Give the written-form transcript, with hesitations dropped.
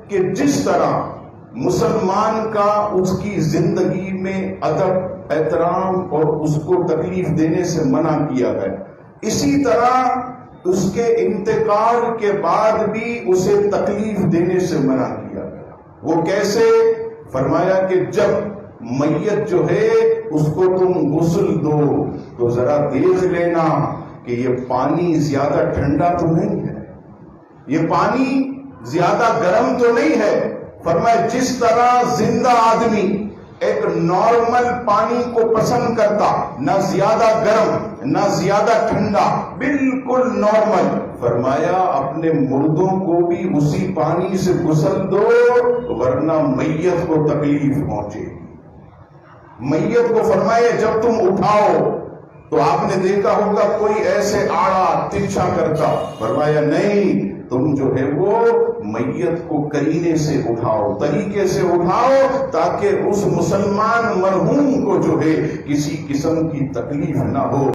کہ جس طرح مسلمان کا اس کی زندگی میں ادب، احترام اور اس کو تکلیف دینے سے منع کیا گیا، اسی طرح اس کے انتقال کے بعد بھی اسے تکلیف دینے سے منع کیا گیا۔ وہ کیسے؟ فرمایا کہ جب میت جو ہے اس کو تم غسل دو تو ذرا دیکھ لینا کہ یہ پانی زیادہ ٹھنڈا تو نہیں ہے، یہ پانی زیادہ گرم تو نہیں ہے۔ فرمایا جس طرح زندہ آدمی ایک نارمل پانی کو پسند کرتا، نہ زیادہ گرم نہ زیادہ ٹھنڈا، بالکل نارمل، فرمایا اپنے مردوں کو بھی اسی پانی سے غسل دو ورنہ میت کو تکلیف پہنچے گی۔ میت کو فرمایا جب تم اٹھاؤ تو آپ نے دیکھا ہوگا کوئی ایسے آڑا ترچھا کرتا، فرمایا نہیں، تم جو ہے وہ میت کو کرینے سے اٹھاؤ، طریقے سے اٹھاؤ تاکہ اس مسلمان مرحوم کو جو ہے کسی قسم کی تکلیف نہ ہو۔